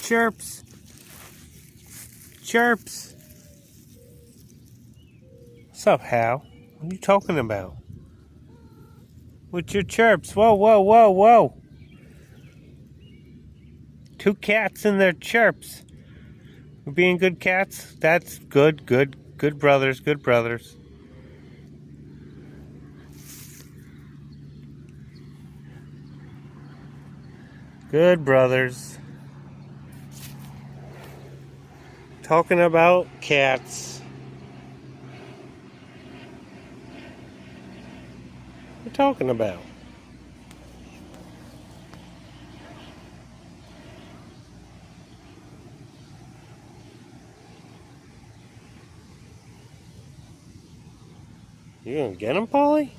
chirps. Chirps. What's up, Hal? What are you talking about? With your chirps. Whoa, whoa, whoa, whoa. Two cats and their chirps. We're being good cats? That's good, good, good brothers, good brothers. Good brothers. Talking about cats. What are you talking about? You gonna get him, Paulie?